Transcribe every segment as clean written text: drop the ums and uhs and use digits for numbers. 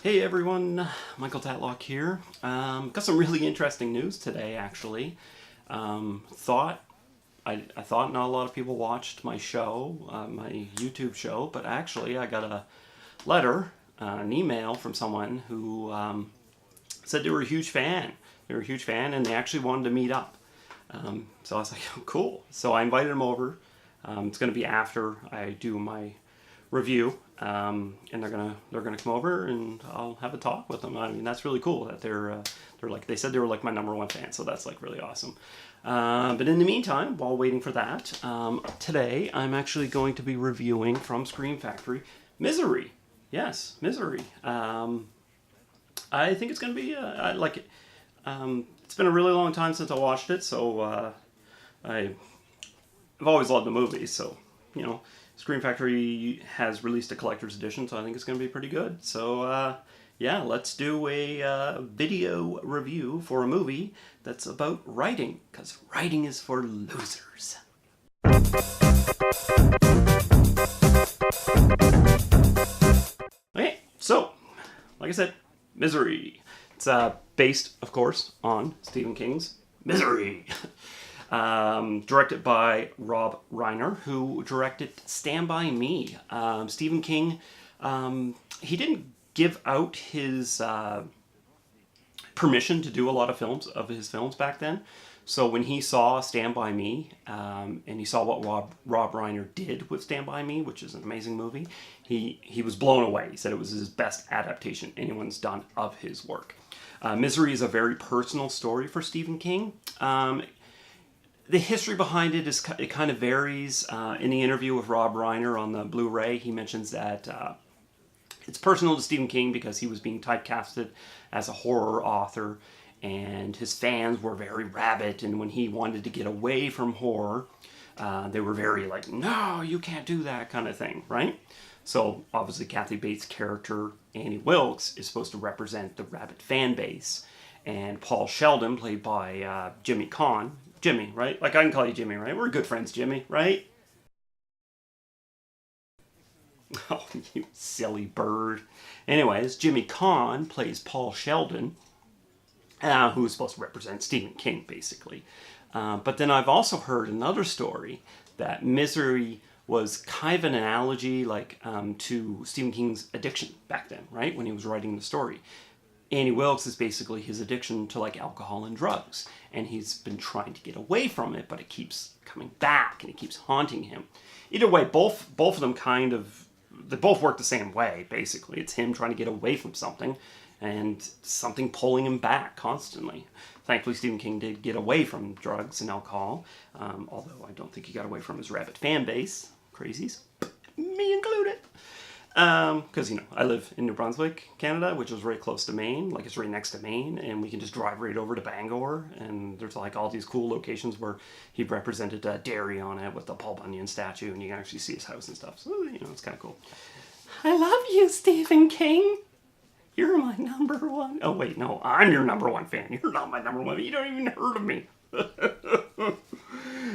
Hey everyone, Michael Tatlock here. Got some really interesting news today, actually. Thought I thought not a lot of people watched my show, my YouTube show, but actually I got a letter, an email from someone who said they were a huge fan. They were a huge fan, and they actually wanted to meet up. So I was like, oh, cool. So I invited them over. It's going to be after I do my review, and they're gonna come over and I'll have a talk with them. I mean, that's really cool that they're like, they said they were like my number one fan, so that's like really awesome. But in the meantime, while waiting for that, today I'm actually going to be reviewing from Scream Factory Misery. Yes, Misery. I think it's gonna be I like it. It's been a really long time since I watched it, so I've always loved the movie, so you know, Scream Factory has released a collector's edition, so I think it's going to be pretty good. So, yeah, let's do a video review for a movie that's about writing, because writing is for losers. Okay, so, like I said, Misery. It's based, of course, on Stephen King's Misery. Directed by Rob Reiner, who directed Stand By Me. Stephen King, he didn't give out his permission to do a lot of his films back then. So when he saw Stand By Me, and he saw what Rob Reiner did with Stand By Me, which is an amazing movie, he was blown away. He said it was his best adaptation anyone's done of his work. Misery is a very personal story for Stephen King. The history behind it it kind of varies. In the interview with Rob Reiner on the Blu-ray, he mentions that it's personal to Stephen King because he was being typecasted as a horror author, and his fans were very rabid, and when he wanted to get away from horror, they were very like, no, you can't do that kind of thing, right? So obviously Kathy Bates' character, Annie Wilkes, is supposed to represent the rabid fan base, and Paul Sheldon, played by Jimmy Caan, Jimmy, right? Like, I can call you Jimmy, right? We're good friends, Jimmy, right? Oh, you silly bird. Anyways, Jimmy Caan plays Paul Sheldon, who is supposed to represent Stephen King, basically. But then I've also heard another story that Misery was kind of an analogy, like, to Stephen King's addiction back then, right? When he was writing the story. Annie Wilkes is basically his addiction to like alcohol and drugs, and he's been trying to get away from it, but it keeps coming back and it keeps haunting him. Either way, both of them they both work the same way. Basically, it's him trying to get away from something, and something pulling him back constantly. Thankfully, Stephen King did get away from drugs and alcohol, although I don't think he got away from his rabid fan base, crazies, me included. Because, you know, I live in New Brunswick, Canada, which is very close to Maine. Like, it's right next to Maine, and we can just drive right over to Bangor, and there's, like, all these cool locations where he represented Derry on it with the Paul Bunyan statue, and you can actually see his house and stuff. So, you know, it's kind of cool. I love you, Stephen King. You're my number one. Oh, wait, no, I'm your number one fan. You're not my number one. You don't even heard of me.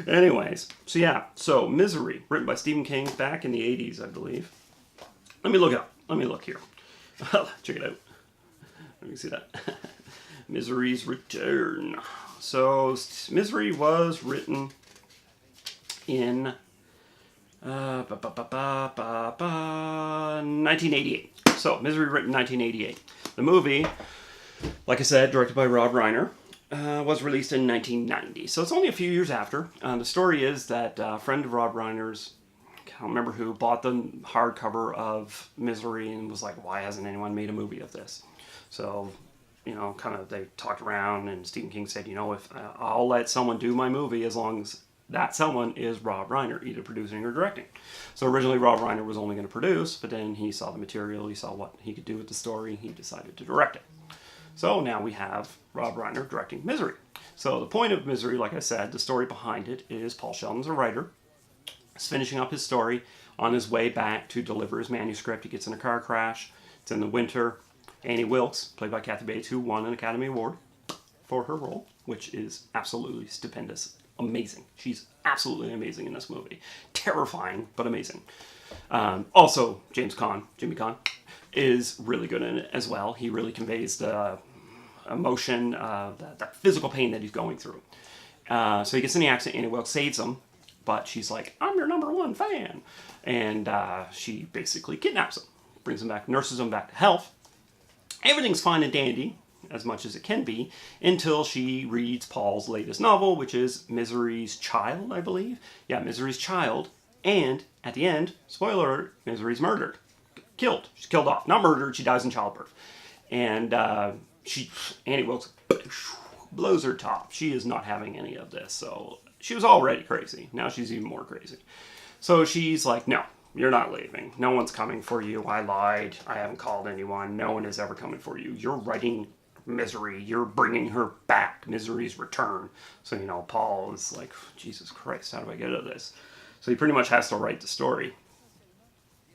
Anyways, so yeah, so Misery, written by Stephen King back in the 80s, I believe. Let me look it up. Let me look here. Check it out. Let me see that. Misery's Return. So, Misery was written in 1988. So, Misery written in 1988. The movie, like I said, directed by Rob Reiner, was released in 1990. So, it's only a few years after. The story is that a friend of Rob Reiner's, I don't remember who, bought the hardcover of Misery and was like, why hasn't anyone made a movie of this? So, you know, kind of they talked around, and Stephen King said, you know, if I'll let someone do my movie as long as that someone is Rob Reiner, either producing or directing. So originally Rob Reiner was only going to produce, but then he saw the material, he saw what he could do with the story, he decided to direct it. So now we have Rob Reiner directing Misery. So the point of Misery, like I said, the story behind it is Paul Sheldon's a writer. He's finishing up his story on his way back to deliver his manuscript. He gets in a car crash. It's in the winter. Annie Wilkes, played by Kathy Bates, who won an Academy Award for her role, which is absolutely stupendous. Amazing. She's absolutely amazing in this movie. Terrifying, but amazing. Also, Jimmy Caan, is really good in it as well. He really conveys the emotion, the physical pain that he's going through. So he gets in the accident, Annie Wilkes saves him, but she's like, I'm your #1 fan. And she basically kidnaps him, brings him back, nurses him back to health. Everything's fine and dandy, as much as it can be, until she reads Paul's latest novel, which is Misery's Child, I believe. Yeah, Misery's Child. And at the end, spoiler alert, Misery's murdered. Killed. She's killed off. Not murdered, she dies in childbirth. And Annie Wilkes blows her top. She is not having any of this. So she was already crazy. Now she's even more crazy. So she's like, no, you're not leaving. No one's coming for you. I lied. I haven't called anyone. No one is ever coming for you. You're writing Misery. You're bringing her back. Misery's return. So, Paul is like, Jesus Christ, how do I get out of this? So he pretty much has to write the story.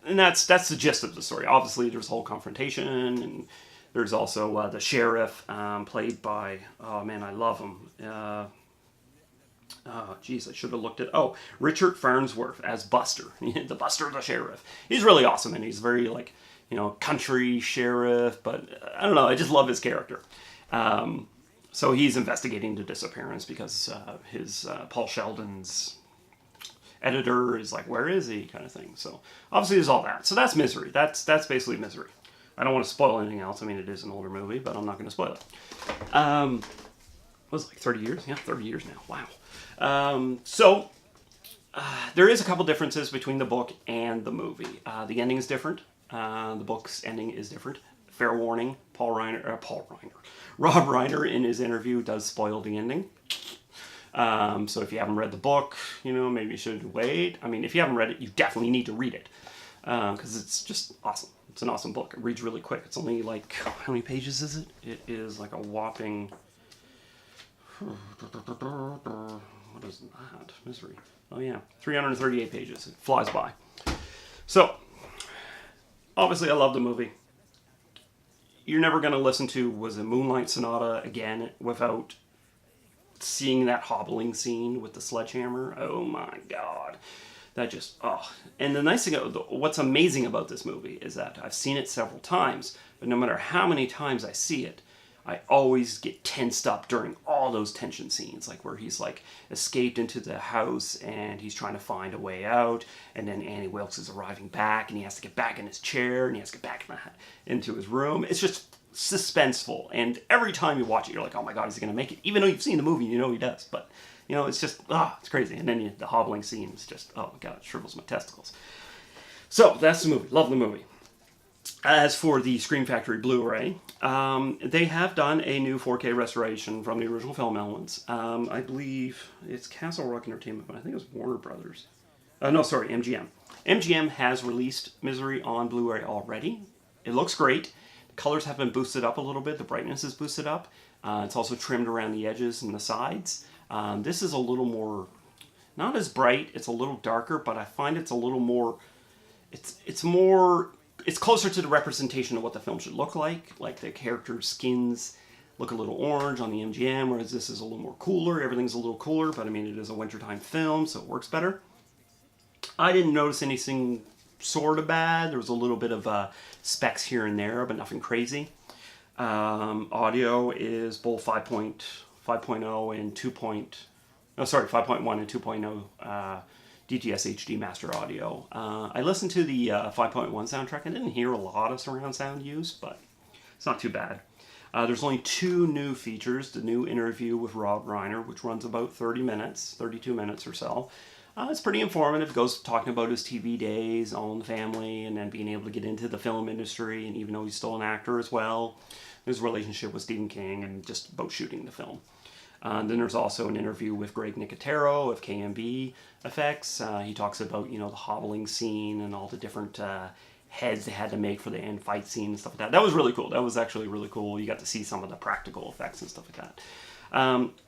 And that's the gist of the story. Obviously, there's a whole confrontation, and there's also the sheriff, played by, oh man, I love him. Oh, geez, I should have looked at... Oh, Richard Farnsworth as Buster. The Buster the sheriff. He's really awesome, and he's very, country sheriff, but I don't know, I just love his character. So he's investigating the disappearance because his Paul Sheldon's editor is like, where is he, kind of thing. So obviously there's all that. So that's Misery. That's basically Misery. I don't want to spoil anything else. I mean, it is an older movie, but I'm not going to spoil it. Was it like 30 years? Yeah, 30 years now. Wow. So there is a couple differences between the book and the movie. The ending is different. The book's ending is different. Fair warning, Rob Reiner in his interview does spoil the ending. So if you haven't read the book, maybe you should wait. I mean, if you haven't read it, you definitely need to read it. Because it's just awesome. It's an awesome book. It reads really quick. It's only how many pages is it? It is like a whopping... What is that? Misery. Oh yeah, 338 pages. It flies by. So, obviously I love the movie. You're never going to listen to, was it Moonlight Sonata again without seeing that hobbling scene with the sledgehammer. Oh my God. That just, oh. And the nice thing, what's amazing about this movie is that I've seen it several times, but no matter how many times I see it, I always get tensed up during all those tension scenes, like where he's escaped into the house and he's trying to find a way out, and then Annie Wilkes is arriving back and he has to get back in his chair and he has to get back into his room. It's just suspenseful, and every time you watch it, you're like, oh my God, is he going to make it? Even though you've seen the movie, he does, but it's just, it's crazy. And then the hobbling scene is just, oh my God, it shrivels my testicles. So that's the movie. Love the movie. As for the Scream Factory Blu-ray, they have done a new 4K restoration from the original film elements. I believe it's Castle Rock Entertainment, but I think it was Warner Brothers. MGM. MGM has released Misery on Blu-ray already. It looks great. The colors have been boosted up a little bit. The brightness is boosted up. It's also trimmed around the edges and the sides. This is a little more, not as bright. It's a little darker, but I find it's a little more, it's closer to the representation of what the film should look like. Like the characters' skins look a little orange on the MGM, whereas this is a little more cooler. Everything's a little cooler, but I mean, it is a wintertime film, so it works better. I didn't notice anything sort of bad. There was a little bit of specs here and there, but nothing crazy. Audio is both 5.0 and 5.1 and 2.0 DTS HD Master Audio. I listened to the 5.1 soundtrack. I didn't hear a lot of surround sound use, but it's not too bad. There's only 2 new features. The new interview with Rob Reiner, which runs about 32 minutes or so. It's pretty informative. It goes talking about his TV days, All in the Family, and then being able to get into the film industry, and even though he's still an actor as well, his relationship with Stephen King, and just about shooting the film. Then there's also an interview with Greg Nicotero of KMB Effects. He talks about, the hobbling scene and all the different heads they had to make for the end fight scene and stuff like that. That was really cool. That was actually really cool. You got to see some of the practical effects and stuff like that.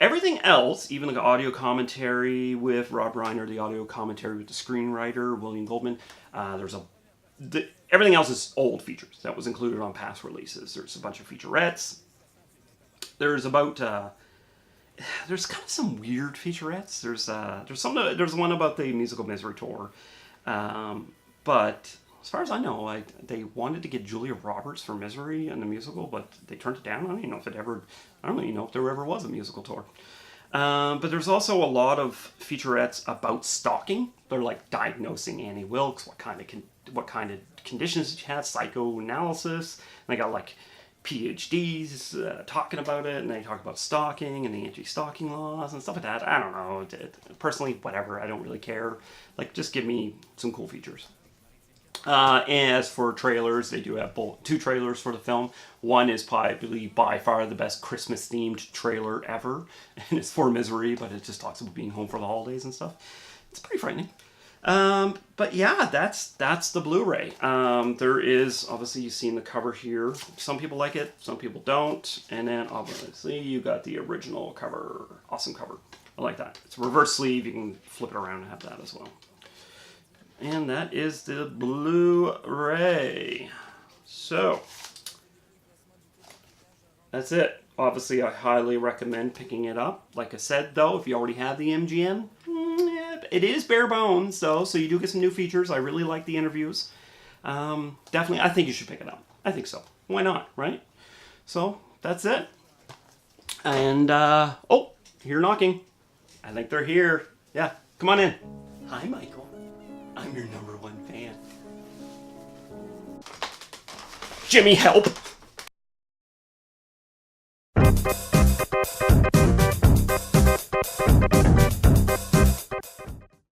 Everything else, even the audio commentary with Rob Reiner, the audio commentary with the screenwriter, William Goldman, everything else is old features that was included on past releases. There's a bunch of featurettes. There's kind of some weird featurettes. There's one about the musical Misery tour, but as far as I know, they wanted to get Julia Roberts for Misery in the musical, but they turned it down. I don't even know if there ever was a musical tour. But there's also a lot of featurettes about stalking. They're like diagnosing Annie Wilkes, what kind of conditions she has, psychoanalysis. And they got like PhDs talking about it, and they talk about stalking and the anti-stalking laws and stuff like that. I don't know. Personally, whatever. I don't really care. Like, just give me some cool features. As for trailers, they do have 2 trailers for the film. One is probably by far the best Christmas themed trailer ever, and it's for Misery, but it just talks about being home for the holidays and stuff. It's pretty frightening. But yeah, that's the Blu-ray. There is, obviously you've seen the cover here. Some people like it, some people don't. And then obviously you got the original cover. Awesome cover. I like that. It's a reverse sleeve. You can flip it around and have that as well. And that is the Blu-ray. So, that's it. Obviously, I highly recommend picking it up. Like I said, though, if you already have the MGM, it is bare bones, though, so you do get some new features. I really like the interviews. Definitely, I think you should pick it up. I think so. Why not, right? So, that's it. And, oh, you're knocking. I think they're here. Yeah, come on in. Hi, Michael. I'm your #1 fan. Jimmy, help!